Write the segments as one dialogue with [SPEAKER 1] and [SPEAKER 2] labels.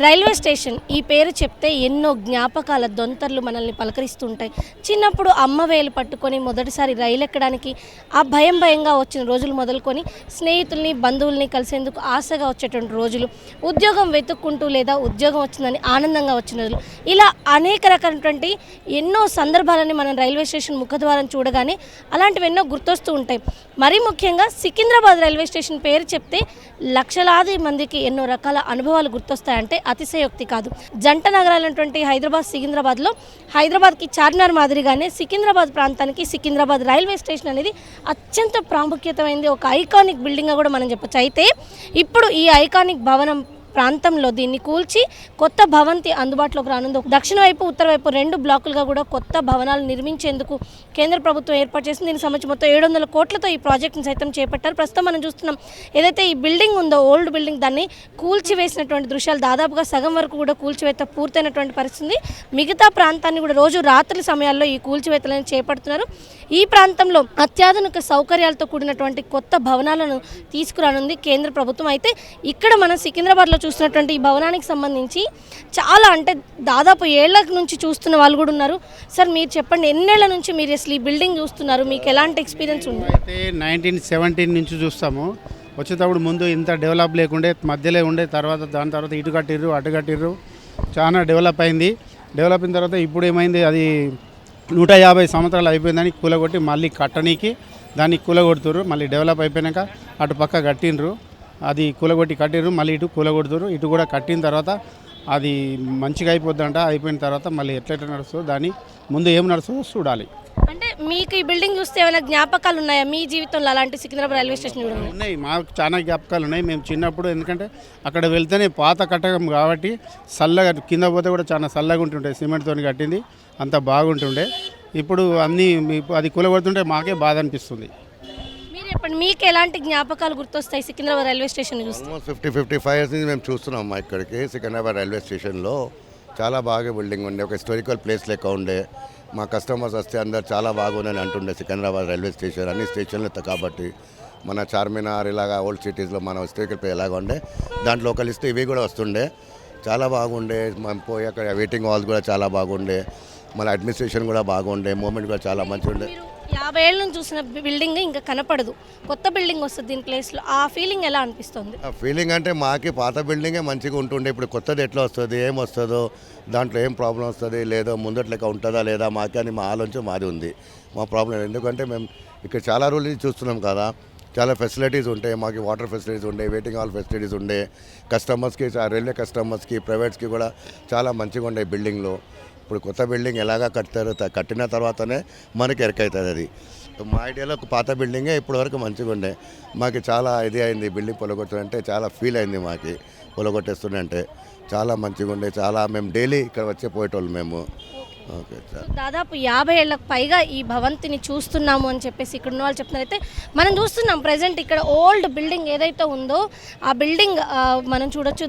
[SPEAKER 1] Railway station ఈ పేరు చెప్తే ఎన్నో జ్ఞాపకాల దొంతర్లు మనల్ని పలకరిస్తుంటాయి. చిన్నప్పుడు అమ్మ వేలు పట్టుకొని మొదటిసారి రైలు ఎక్కడానికి ఆ భయంగా వచ్చిన రోజులు మొదలుకొని స్నేహితుల్ని బంధువుల్ని కలిసేందుకు ఆశగా వచ్చేటువంటి రోజులు, ఉద్యోగం వెతుక్కుంటూ లేదా ఉద్యోగం వచ్చిందని ఆనందంగా వచ్చిన రోజులు, ఇలా అనేక రకాలైనటువంటి ఎన్నో సందర్భాలని మనం రైల్వే స్టేషన్ ముఖద్వారం చూడగానే అలాంటివి ఎన్నో గుర్తొస్తూ ఉంటాయి. మరీ ముఖ్యంగా సికింద్రాబాద్ రైల్వే స్టేషన్ పేరు చెప్తే లక్షలాది మందికి ఎన్నో రకాల అనుభవాలు గుర్తొస్తాయంటే అతిశయోక్తి కాదు. జంట నగరాలైనటువంటి హైదరాబాద్, సికింద్రాబాద్లో హైదరాబాద్కి చార్మినార్ మాదిరిగానే సికింద్రాబాద్ ప్రాంతానికి సికింద్రాబాద్ రైల్వే స్టేషన్ అనేది అత్యంత ప్రాముఖ్యతమైనది, ఒక ఐకానిక్ బిల్డింగ్గా కూడా మనం చెప్పచ్చు. అయితే ఇప్పుడు ఈ ఐకానిక్ భవనం ప్రాంతంలో దీన్ని కూల్చి కొత్త భవంతి అందుబాటులోకి రానుంది. దక్షిణ వైపు, ఉత్తర వైపు 2 బ్లాకులుగా కూడా కొత్త భవనాలు నిర్మించేందుకు కేంద్ర ప్రభుత్వం ఏర్పాటు చేసింది. దీనికి సంబంధించి మొత్తం 700 కోట్లతో ఈ ప్రాజెక్టును సైతం చేపట్టారు. ప్రస్తుతం మనం చూస్తున్నాం ఏదైతే ఈ బిల్డింగ్ ఉందో, ఓల్డ్ బిల్డింగ్, దాన్ని కూల్చివేసినటువంటి దృశ్యాలు. దాదాపుగా సగం వరకు కూడా కూల్చివేత పూర్తయినటువంటి పరిస్థితి. మిగతా ప్రాంతాన్ని కూడా రోజు రాత్రి సమయాల్లో ఈ కూల్చివేతలను చేపడుతున్నారు. ఈ ప్రాంతంలో అత్యాధునిక సౌకర్యాలతో కూడినటువంటి కొత్త భవనాలను తీసుకురానుంది కేంద్ర ప్రభుత్వం. అయితే ఇక్కడ మన సికింద్రాబాద్లో చూస్తున్నటువంటి ఈ భవనానికి సంబంధించి చాలా, అంటే దాదాపు ఏళ్ల నుంచి చూస్తున్న వాళ్ళు కూడా ఉన్నారు. సార్ మీరు చెప్పండి, ఎన్నేళ్ల నుంచి మీరు అసలు ఈ బిల్డింగ్ చూస్తున్నారు, మీకు ఎలాంటి ఎక్స్పీరియన్స్ ఉంది?
[SPEAKER 2] అయితే 1917 నుంచి చూస్తాము. వచ్చేటప్పుడు ముందు ఇంత డెవలప్ లేకుండే, మధ్యలో ఉండే, దాని తర్వాత ఇటు కట్టిర్రు, అటు కట్టిర్రు, చాలా డెవలప్ అయింది. డెవలప్ అయిన తర్వాత ఇప్పుడు ఏమైంది, అది 150 సంవత్సరాలు అయిపోయిందని కూలగొట్టి మళ్ళీ కట్టనీకి దాన్ని కూలగొడుతురు. మళ్ళీ డెవలప్ అయిపోయాక అటు పక్క కట్టిండ్రు, అది కూలగొట్టి కట్టిర్రు, మళ్ళీ ఇటు కూలగొడుతురు. ఇటు కూడా కట్టిన తర్వాత అది మంచిగా అయిపోద్దంట. అయిపోయిన తర్వాత మళ్ళీ ఎట్లా నడుస్తుందో, దాని ముందు ఏం నడుస్తుందో చూడాలి.
[SPEAKER 1] అంటే మీకు ఈ బిల్డింగ్ చూస్తే ఏమైనా జ్ఞాపకాలు ఉన్నాయా మీ జీవితంలో? అలాంటి సికింద్రాబాద్ రైల్వే స్టేషన్ కూడా
[SPEAKER 2] ఉన్నాయి, మాకు చాలా జ్ఞాపకాలు ఉన్నాయి. మేము చిన్నప్పుడు, ఎందుకంటే అక్కడ వెళ్తేనే పాత కట్టడం కాబట్టి చల్లగా, కింద పోతే కూడా చాలా చల్లగా ఉంటుండే, సిమెంట్తో కట్టింది, అంత బాగుంటుండే. ఇప్పుడు అన్నీ అది కూలగొడుతుంటే మాకే బాధ అనిపిస్తుంది.
[SPEAKER 1] చెప్పండి, మీకు ఎలాంటి జ్ఞాపకాలు గుర్తొస్తాయి సికింద్రాబాద్ రైల్వే స్టేషన్ చూస్తే?
[SPEAKER 3] ఆల్మోస్ట్ 50-55 ఇయర్స్ నుంచి మేము చూస్తున్నాం ఇక్కడికి సికింద్రాబాద్ రైల్వే స్టేషన్లో. చాలా బాగా బిల్డింగ్ ఉండే, ఒక హిస్టారికల్ ప్లేస్ లెక్క ఉండే. మా కస్టమర్స్ వస్తే అందరు చాలా బాగుందని అంటుండే సికింద్రాబాద్ రైల్వే స్టేషన్. అన్ని స్టేషన్లు కాబట్టి మన చార్మినార్ ఇలాగా ఓల్డ్ సిటీస్లో మన హిస్టారికల్ ప్లేస్ ఎలాగా ఉండే, దాంట్లో ఒక లిస్ట్ ఇవి కూడా వస్తుండే. చాలా బాగుండే. మనం పోయి అక్కడ వెయిటింగ్ హాల్స్ కూడా చాలా బాగుండే, మన అడ్మినిస్ట్రేషన్ కూడా బాగుండే, మూమెంట్ కూడా చాలా మంచిగా ఉండే.
[SPEAKER 1] 50 ఏళ్ళ నుంచి చూసిన బిల్డింగ్ ఇంకా కనపడదు, కొత్త బిల్డింగ్ వస్తుంది దీని ప్లేస్లో. ఆ ఫీలింగ్ ఎలా అనిపిస్తుంది?
[SPEAKER 3] ఆ ఫీలింగ్ అంటే మాకి పాత బిల్డింగే మంచిగా ఉంటుండే. ఇప్పుడు కొత్తది ఎట్లా వస్తుంది, ఏం వస్తుందో, దాంట్లో ఏం ప్రాబ్లం వస్తుంది, లేదో ముందట్లెక్క ఉంటుందా లేదా మాకే అని మా ఆలోచన మాది ఉంది. మా ప్రాబ్లం ఎందుకంటే మేము ఇక్కడ చాలా రోజులు చూస్తున్నాం కదా, చాలా ఫెసిలిటీస్ ఉంటాయి మాకు. వాటర్ ఫెసిలిటీస్ ఉండే, వెయిటింగ్ హాల్ ఫెసిలిటీస్ ఉండే, కస్టమర్స్కి, రైల్వే కస్టమర్స్కి, ప్రైవేట్స్కి కూడా చాలా మంచిగా ఉండే బిల్డింగ్లో. ఇప్పుడు కొత్త బిల్డింగ్ ఎలాగా కట్టారో, కట్టిన తర్వాతనే మనకి ఎరకవుతుంది. అది మా ఐడియాలో పాత బిల్డింగే ఇప్పటివరకు మంచిగా ఉండే. మాకు చాలా ఇది అయింది, బిల్డింగ్ పొలగొట్టాలంటే చాలా ఫీల్ అయింది మాకు. పొలగొట్టేస్తుందంటే చాలా మంచిగా ఉండే. చాలా మేము డైలీ ఇక్కడ వచ్చే పోయేటోళ్ళు మేము. ఓకే సార్,
[SPEAKER 1] దాదాపు 50 ఏళ్ళకు పైగా ఈ భవంతిని చూస్తున్నాము అని చెప్పేసి ఇక్కడ ఉన్న వాళ్ళు చెప్తున్నారు. అయితే మనం చూస్తున్నాం ప్రజెంట్ ఇక్కడ ఓల్డ్ బిల్డింగ్ ఏదైతే ఉందో ఆ బిల్డింగ్ మనం చూడొచ్చు.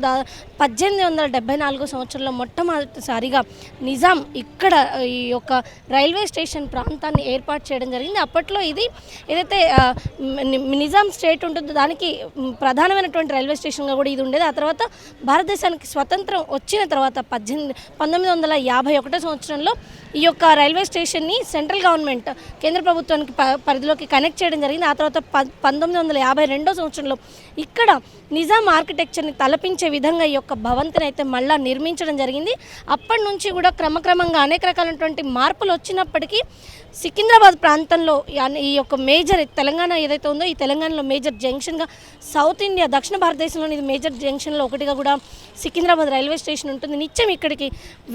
[SPEAKER 1] 1874 సంవత్సరంలో మొట్టమొదటిసారిగా నిజాం ఇక్కడ ఈ యొక్క రైల్వే స్టేషన్ ప్రాంతాన్ని ఏర్పాటు చేయడం జరిగింది. అప్పట్లో ఇది ఏదైతే నిజాం స్టేట్ ఉంటుందో దానికి ప్రధానమైనటువంటి రైల్వే స్టేషన్గా కూడా ఇది ఉండేది. ఆ తర్వాత భారతదేశానికి స్వతంత్రం వచ్చిన తర్వాత 1951 సంవత్సరంలో ఈ యొక్క రైల్వే స్టేషన్ని సెంట్రల్ గవర్నమెంట్ కేంద్ర ప్రభుత్వానికి పరిధిలోకి కనెక్ట్ చేయడం జరిగింది. ఆ తర్వాత 1952 సంవత్సరంలో ఇక్కడ నిజాం ఆర్కిటెక్చర్ని తలపించే విధంగా ఈ యొక్క భవంతిని అయితే మళ్ళీ నిర్మించడం జరిగింది. అప్పటి నుంచి కూడా క్రమక్రమంగా అనేక రకాలైనటువంటి మార్పులు వచ్చినప్పటికీ సికింద్రాబాద్ ప్రాంతంలో ఈ యొక్క మేజర్ తెలంగాణ ఏదైతే ఉందో, ఈ తెలంగాణలో మేజర్ జంక్షన్గా, సౌత్ ఇండియా, దక్షిణ భారతదేశంలోని ఇది మేజర్ జంక్షన్లో ఒకటిగా కూడా సికింద్రాబాద్ రైల్వే స్టేషన్ ఉంటుంది. నిత్యం ఇక్కడికి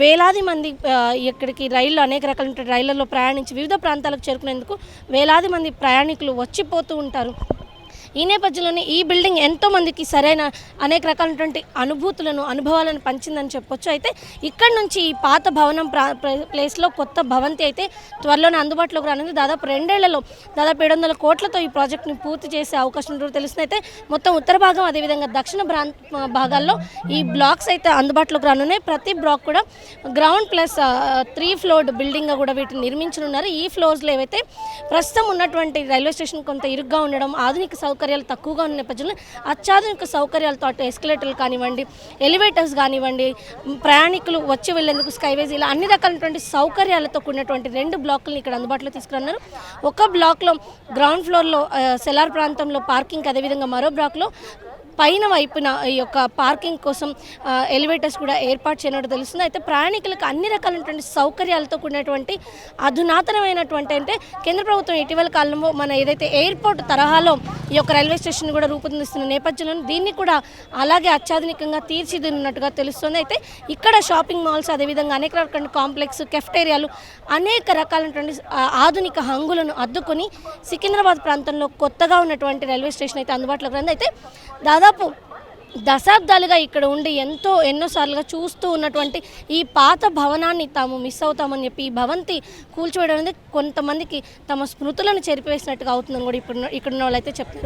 [SPEAKER 1] వేలాది మంది ఇక్కడికి రైళ్ళు, అనేక రకాల రైళ్లలో ప్రయాణించి వివిధ ప్రాంతాలకు చేరుకునేందుకు వేలాది మంది ప్రయాణికులు వచ్చిపోతూ ఉంటారు. ఈ నేపథ్యంలోనే ఈ బిల్డింగ్ ఎంతోమందికి సరైన అనేక రకాలైనటువంటి అనుభవాలను పంచిందని చెప్పొచ్చు. అయితే ఇక్కడ నుంచి ఈ పాత భవనం ప్లేస్లో కొత్త భవంతి అయితే త్వరలోనే అందుబాటులోకి రానుంది. దాదాపు 2 ఏళ్లలో దాదాపు 700 కోట్లతో ఈ ప్రాజెక్ట్ని పూర్తి చేసే అవకాశం ఉంటుందో తెలుస్తుంది. అయితే మొత్తం ఉత్తర భాగం, అదేవిధంగా దక్షిణ భాగాల్లో ఈ బ్లాక్స్ అయితే అందుబాటులోకి రానున్నాయి. ప్రతి బ్లాక్ కూడా గ్రౌండ్ ప్లస్ 3 ఫ్లోర్డ్ బిల్డింగ్గా కూడా వీటిని నిర్మించనున్నారు. ఈ ఫ్లోర్స్లో ఏవైతే ప్రస్తుతం ఉన్నటువంటి రైల్వే స్టేషన్ కొంత ఇరుగ్గా ఉండడం, ఆధునిక సౌకర్యాలు సౌకర్యాలు తక్కువగా ఉన్న నేపథ్యంలో అత్యాధునిక సౌకర్యాలతో అటు ఎస్కలేటర్లు కానివ్వండి, ఎలివేటర్స్ కానివ్వండి, ప్రయాణికులు వచ్చి వెళ్ళేందుకు స్కైవేస్, ఇలా అన్ని రకాలైనటువంటి సౌకర్యాలతో కూడినటువంటి 2 బ్లాకులను ఇక్కడ అందుబాటులో తీసుకున్నారు. ఒక బ్లాక్లో గ్రౌండ్ ఫ్లోర్లో సెలార్ ప్రాంతంలో పార్కింగ్, అదేవిధంగా మరో బ్లాక్లో పైన వైపున ఈ యొక్క పార్కింగ్ కోసం ఎలివేటర్స్ కూడా ఏర్పాటు చేయనట్టు తెలుస్తుంది. అయితే ప్రయాణికులకు అన్ని రకాలైనటువంటి సౌకర్యాలతో కూడినటువంటి అధునాతనమైనటువంటి, అంటే కేంద్ర ప్రభుత్వం ఇటీవల కాలంలో మన ఏదైతే ఎయిర్పోర్ట్ తరహాలో ఈ యొక్క రైల్వే స్టేషన్ కూడా రూపొందిస్తున్న నేపథ్యంలో దీన్ని కూడా అలాగే అత్యాధునికంగా తీర్చిదిద్దినట్టుగా తెలుస్తుంది. అయితే ఇక్కడ షాపింగ్ మాల్స్, అదేవిధంగా అనేక రకాల కాంప్లెక్స్, కెఫ్టేరియాలు, అనేక రకాలైనటువంటి ఆధునిక హంగులను అద్దుకొని సికింద్రాబాద్ ప్రాంతంలో కొత్తగా ఉన్నటువంటి రైల్వే స్టేషన్ అయితే అందుబాటులోకి రండి. అయితే దాదాపు దశాబ్దాలుగా ఇక్కడ ఉండి ఎన్నోసార్లుగా చూస్తూ ఉన్నటువంటి ఈ పాత భవనాన్ని తాము మిస్ అవుతామని చెప్పి ఈ భవంతి కూల్చివేయడం అనేది కొంతమందికి తమ స్మృతులను చెరిపివేసినట్టుగా అవుతుందని కూడా ఇక్కడున్న వాళ్ళు అయితే చెప్తున్నారు.